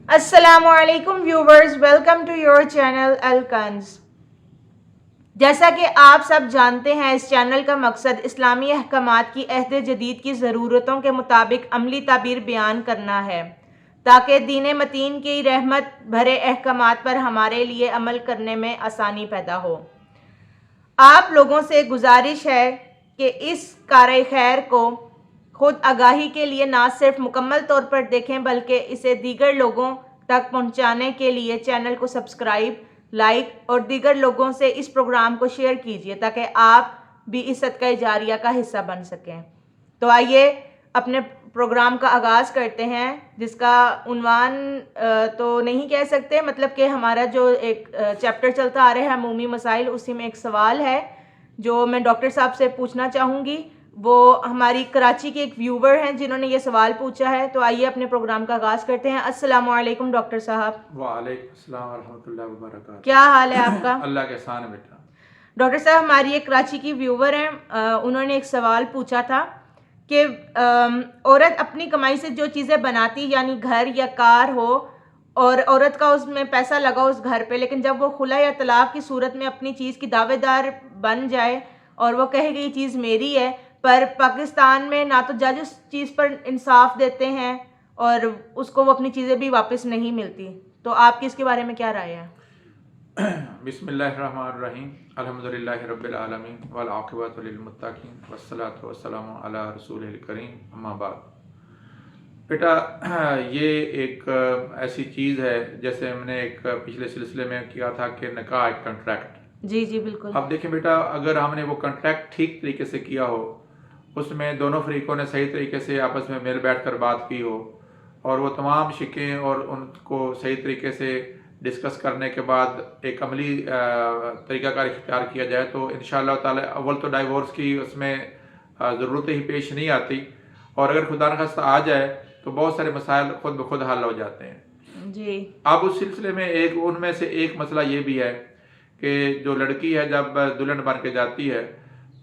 السلام علیکم viewers, welcome to your channel الکنز۔ جیسا کہ آپ سب جانتے ہیں، اس چینل کا مقصد اسلامی احکامات کی عہد جدید کی ضرورتوں کے مطابق عملی تعبیر بیان کرنا ہے تاکہ دین متین کی رحمت بھرے احکامات پر ہمارے لیے عمل کرنے میں آسانی پیدا ہو۔ آپ لوگوں سے گزارش ہے کہ اس کار خیر کو خود آگاہی کے لیے نہ صرف مکمل طور پر دیکھیں بلکہ اسے دیگر لوگوں تک پہنچانے کے لیے چینل کو سبسکرائب، لائک اور دیگر لوگوں سے اس پروگرام کو شیئر کیجیے تاکہ آپ بھی اس صدقہ جاریہ کا حصہ بن سکیں۔ تو آئیے اپنے پروگرام کا آغاز کرتے ہیں، جس کا عنوان تو نہیں کہہ سکتے، مطلب کہ ہمارا جو ایک چیپٹر چلتا آ رہا ہے عمومی مسائل، اسی میں ایک سوال ہے جو میں ڈاکٹر صاحب سے پوچھنا چاہوں گی۔ وہ ہماری کراچی کے ایک ویور ہیں جنہوں نے یہ سوال پوچھا ہے۔ تو آئیے اپنے پروگرام کا آغاز کرتے ہیں۔ السلام علیکم ڈاکٹر صاحب۔ وعلیکم السلام ورحمۃ اللہ وبرکاتہ۔ کیا حال ہے آپ کا؟ اللہ کے احسان ہے بیٹا۔ ڈاکٹر صاحب، ہماری ایک کراچی کی ویور ہیں، انہوں نے ایک سوال پوچھا تھا کہ عورت اپنی کمائی سے جو چیزیں بناتی، یعنی گھر یا کار ہو، اور عورت کا اس میں پیسہ لگا اس گھر پہ، لیکن جب وہ خلا یا طلاق کی صورت میں اپنی چیز کی دعوے دار بن جائے اور وہ کہے کہ یہ چیز میری ہے، پر پاکستان میں نہ تو جج اس چیز پر انصاف دیتے ہیں اور اس کو وہ اپنی چیزیں بھی واپس نہیں ملتی، تو آپ کی اس کے بارے میں کیا رائے ہے؟ بسم اللہ الرحمن الرحیم، الحمدللہ رب العالمین والعاقبۃ للمتقین والصلاۃ والسلام علی رسول الکریم، اما بعد۔ بیٹا، یہ ایک ایسی چیز ہے جیسے میں نے ایک پچھلے سلسلے میں کیا تھا کہ نکاح ایک کنٹریکٹ۔ جی جی بالکل۔ اب دیکھیں بیٹا، اگر ہم نے وہ کنٹریکٹ ٹھیک طریقے سے کیا ہو، اس میں دونوں فریقوں نے صحیح طریقے سے آپس میں مل بیٹھ کر بات کی ہو، اور وہ تمام شکیں اور ان کو صحیح طریقے سے ڈسکس کرنے کے بعد ایک عملی طریقہ کار اختیار کیا جائے، تو انشاءاللہ تعالی اول تو ڈائیورس کی اس میں ضرورت ہی پیش نہیں آتی، اور اگر خدا نخواستہ آ جائے تو بہت سارے مسائل خود بخود حل ہو جاتے ہیں۔ جی۔ اب اس سلسلے میں ان میں سے ایک مسئلہ یہ بھی ہے کہ جو لڑکی ہے جب دلہن بن کے جاتی ہے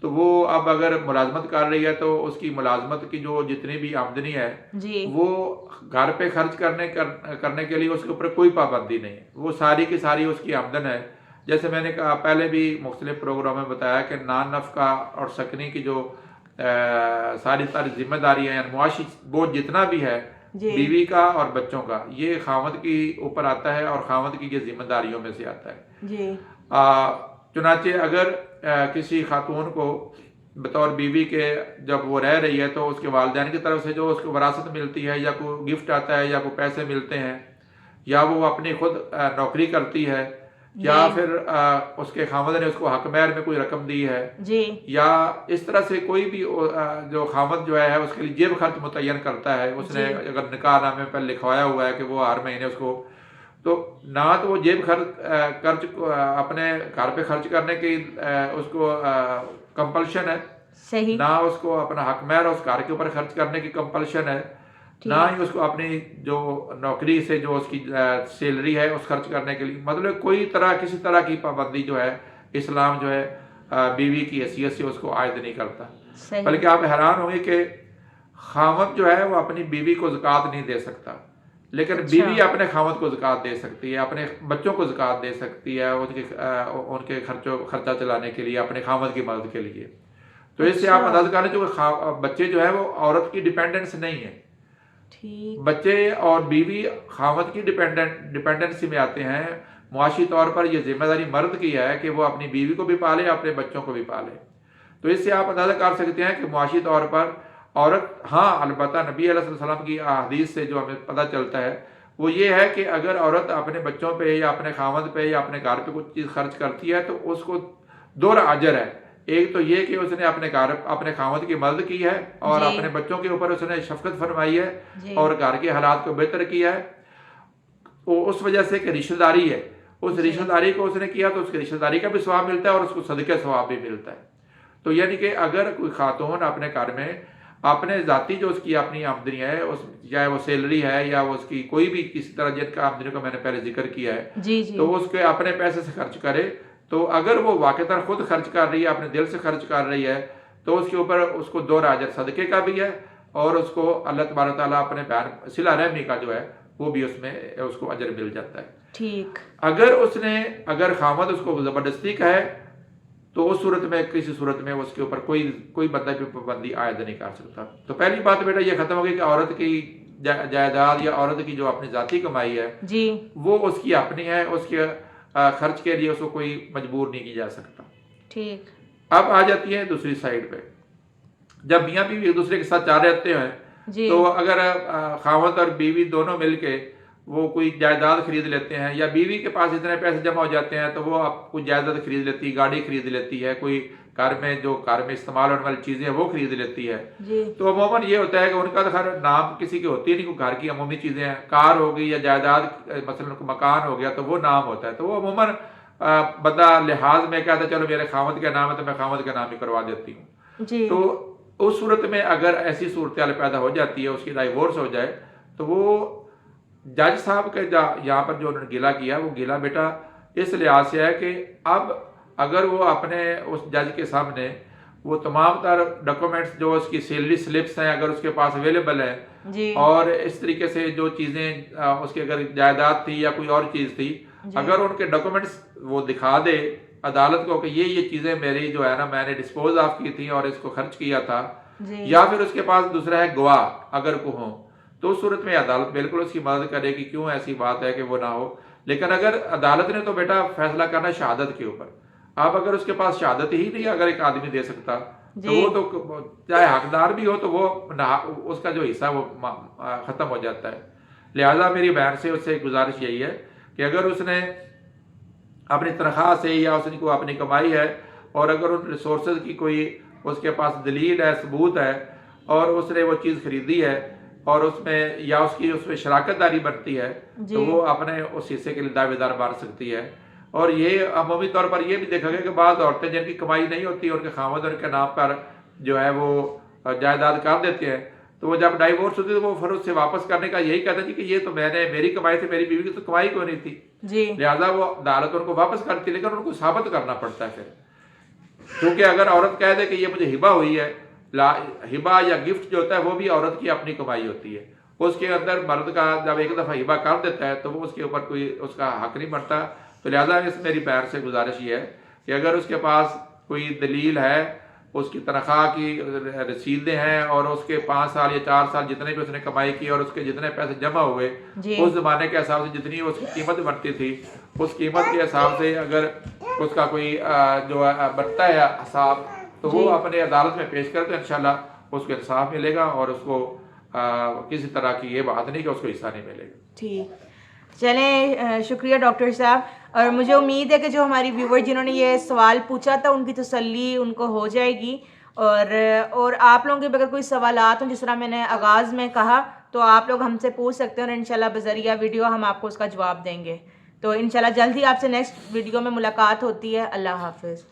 تو وہ اب اگر ملازمت کر رہی ہے تو اس کی ملازمت کی جو جتنی بھی آمدنی ہے جی۔ وہ گھر پہ خرچ کرنے کے لیے اس کے اوپر کوئی پابندی نہیں ہے، وہ ساری کی ساری اس کی آمدن ہے۔ جیسے میں نے کہا پہلے بھی مختلف پروگرام میں بتایا کہ نان نفقہ اور سکنی کی جو ساری ذمہ داری ہے، یعنی معاشی بوجھ جتنا بھی ہے بیوی کا اور بچوں کا، یہ خاوند کی اوپر آتا ہے اور خاوند کی یہ ذمہ داریوں میں سے آتا ہے۔ جی۔ چنانچہ اگر کسی خاتون کو بطور بیوی کے جب وہ رہ رہی ہے تو اس کے والدین کی طرف سے جو اس کو وراثت ملتی ہے، یا کوئی گفٹ آتا ہے، یا کوئی پیسے ملتے ہیں، یا وہ اپنی خود نوکری کرتی ہے، یا پھر اس کے خاوند نے اس کو حق مہر میں کوئی رقم دی ہے، یا اس طرح سے کوئی بھی جو خاوند جو ہے اس کے لیے جیب خرچ متعین کرتا ہے، اس نے اگر نکاح نامے پر لکھوایا ہوا ہے کہ وہ ہر مہینے اس کو، تو نہ تو وہ جیب خرچ اپنے گھر پہ خرچ کرنے کی اس کو کمپلشن ہے، صحیح، نہ اس کو اپنا حق مہر اس گھر کے اوپر خرچ کرنے کی کمپلشن ہے، نہ ہی اس کو اپنی جو نوکری سے جو اس کی سیلری ہے اس خرچ کرنے کے لیے، مطلب کوئی کسی طرح کی پابندی جو ہے اسلام جو ہے بیوی کی حیثیت سے اس کو عائد نہیں کرتا۔ بلکہ آپ حیران ہوں گے کہ خاوند جو ہے وہ اپنی بیوی کو زکوٰۃ نہیں دے سکتا، لیکن بیوی اپنے خاوند کو زکوٰۃ دے سکتی ہے، اپنے بچوں کو زکوٰۃ دے سکتی ہے ان کے خرچہ چلانے کے لیے، اپنے خاوند کی مدد کے لیے۔ تو اس سے آپ اندازہ کریں جو بچے جو ہے وہ عورت کی ڈیپینڈنس نہیں ہے، بچے اور بیوی خاوند کی ڈیپینڈنسی میں آتے ہیں۔ معاشی طور پر یہ ذمہ داری مرد کی ہے کہ وہ اپنی بیوی کو بھی پالے، اپنے بچوں کو بھی پالے۔ تو اس سے آپ اندازہ کر سکتے ہیں کہ معاشی طور پر عورت، ہاں البتہ نبی علیہ السلام کی حدیث سے جو ہمیں پتہ چلتا ہے وہ یہ ہے کہ اگر عورت اپنے بچوں پہ یا اپنے خاوند پہ یا اپنے گھر پہ کچھ چیز خرچ کرتی ہے تو اس کو دوہرا اجر ہے۔ ایک تو یہ کہ اس نے اپنے خاوند کی مدد کی ہے، اور اپنے بچوں کے اوپر اس نے شفقت فرمائی ہے، اور گھر کے حالات کو بہتر کیا ہے، وہ اس وجہ سے کہ رشتہ داری ہے، اس رشتہ داری کو اس نے کیا تو اس کی رشتہ داری کا بھی ثواب ملتا ہے اور اس کو صدقہ ثواب بھی ملتا ہے۔ تو یعنی کہ اگر کوئی خاتون اپنے گھر میں اپنے ذاتی جو اس کی اپنی آمدنی ہے، چاہے وہ سیلری ہے یا وہ اس کی کوئی بھی کسی طرح جن کا آمدنی کا میں نے پہلے ذکر کیا ہے، تو اس کے اپنے پیسے سے خرچ کرے، تو اگر وہ واقعتاً خود خرچ کر رہی ہے، اپنے دل سے خرچ کر رہی ہے، تو اس کے اوپر اس کو دوہرا اجر صدقے کا بھی ہے، اور اس کو اللہ تبارک تعالیٰ اپنے صلہ رحمی کا جو ہے وہ بھی اس میں اس کو اجر مل جاتا ہے. ٹھیک. اگر خامد اس کو زبردستی کا ہے تو اس صورت میں کسی صورت میں اس کے اوپر کوئی بندہ پہ پابندی عائد نہیں کر سکتا. تو پہلی بات بیٹا یہ ختم ہو گئی کہ عورت کی جائیداد یا عورت کی جو اپنی ذاتی کمائی ہے جی وہ اس کی اپنی ہے, اس کے خرچ کے لیے اس کو کوئی مجبور نہیں کی جا سکتا. ٹھیک. اب آ جاتی ہے دوسری سائڈ پہ, جب میاں بیوی ایک دوسرے کے ساتھ چار رہتے ہیں جی تو اگر خاوند اور بیوی دونوں مل کے وہ کوئی جائیداد خرید لیتے ہیں, یا بیوی کے پاس اتنے پیسے جمع ہو جاتے ہیں تو وہ کوئی جائیداد خرید لیتی ہے, گاڑی خرید لیتی ہے, کوئی گھر میں استعمال ہونے والی چیزیں وہ خرید لیتی ہے, جی تو عموماً یہ ہوتا ہے کہ ان کا تو خیر نام کسی کی ہوتی نہیں, کوئی گھر کی عمومی چیزیں ہیں, کار ہو گئی یا جائیداد مثلا مکان ہو گیا تو وہ نام ہوتا ہے, تو وہ عموماً بندہ لحاظ میں کہتا ہے چلو میرے خاوند کا نام ہے تو میں خاوند کا نام ہی کروا دیتی ہوں. جی تو اس صورت میں اگر ایسی صورتحال پیدا ہو جاتی ہے, اس کی ڈائیورس ہو جائے, تو وہ جج صاحب کے یہاں پر جو انہوں نے گلہ کیا وہ گلہ بیٹا اس لحاظ سے ہے کہ اب اگر وہ اپنے اس جج کے سامنے وہ تمام تر ڈاکومنٹس جو اس کی سیلری سلپس ہیں اگر اس کے پاس اویلیبل ہیں, جی اور اس طریقے سے جو چیزیں اس کے اگر جائیداد تھی یا کوئی اور چیز تھی, اگر ان کے ڈاکومنٹس وہ دکھا دے عدالت کو کہ یہ چیزیں میری جو ہے نا میں نے ڈسپوز آف کی تھی اور اس کو خرچ کیا تھا, جی یا پھر اس کے پاس دوسرا ہے گواہ اگر کو ہوں, تو اس صورت میں عدالت بالکل اس کی مدد کرے گی, کیوں ایسی بات ہے کہ وہ نہ ہو. لیکن اگر عدالت نے تو بیٹا فیصلہ کرنا شہادت کے اوپر, اب اگر اس کے پاس شہادت ہی نہیں اگر ایک آدمی دے سکتا تو وہ تو چاہے حقدار بھی ہو تو وہ اس کا جو حصہ وہ ختم ہو جاتا ہے. لہٰذا میری بہن سے اس سے گزارش یہی ہے کہ اگر اس نے اپنی تنخواہ سے یا اس نے کوئی اپنی کمائی ہے اور اگر ان ریسورسز کی کوئی اس کے پاس دلیل ہے, ثبوت ہے, اور اس نے وہ چیز خریدی ہے اور اس میں یا اس میں شراکت داری بنتی ہے تو وہ اپنے اس حصے کے لیے دعوے دار بن سکتی ہے. اور یہ عمومی طور پر یہ بھی دیکھا گیا کہ بعض عورتیں جن کی کمائی نہیں ہوتی ان کے خاوند ان کے نام پر جو ہے وہ جائیداد کر دیتے ہیں, تو وہ جب ڈائیورس ہوتی ہے تو وہ پھر اس سے واپس کرنے کا یہی کہتا ہے کہ یہ تو میری کمائی تھی, میری بیوی کی تو کمائی کوئی نہیں تھی, لہٰذا وہ عدالت ان کو واپس کرتی, لیکن ان کو ثابت کرنا پڑتا ہے پھر, کیونکہ اگر عورت کہہ دے کہ یہ مجھے ہبہ ہوئی ہے, ہبہ یا گفٹ جو ہوتا ہے وہ بھی عورت کی اپنی کمائی ہوتی ہے, اس کے اندر مرد کا جب ایک دفعہ ہبہ کر دیتا ہے تو وہ اس کے اوپر کوئی اس کا حق نہیں بنتا. تو لہٰذا اس میری بہن سے گزارش یہ ہے کہ اگر اس کے پاس کوئی دلیل ہے, اس کی تنخواہ کی رسیدیں ہیں اور اس کے 5 سال یا 4 سال جتنے بھی اس نے کمائی کی اور اس کے جتنے پیسے جمع ہوئے اس زمانے کے حساب سے جتنی اس کی قیمت بنتی تھی اس قیمت کے حساب سے اگر اس کا کوئی جو بنتا ہے حساب تو وہ اپنے عدالت میں پیش کرتے ہیں, انشاءاللہ اس کو انصاف ملے گا اور اس کو کسی طرح کی یہ بات نہیں کہ اس کو حصہ نہیں ملے گا. ٹھیک, چلیں شکریہ ڈاکٹر صاحب. اور مجھے امید ہے کہ جو ہماری ویور جنہوں نے یہ سوال پوچھا تھا ان کی تسلی ان کو ہو جائے گی, اور آپ لوگوں کے اگر کوئی سوالات ہوں جس طرح میں نے آغاز میں کہا تو آپ لوگ ہم سے پوچھ سکتے ہیں اور انشاءاللہ بذریعہ ویڈیو ہم آپ کو اس کا جواب دیں گے. تو انشاءاللہ جلد ہی آپ سے نیکسٹ ویڈیو میں ملاقات ہوتی ہے. اللہ حافظ.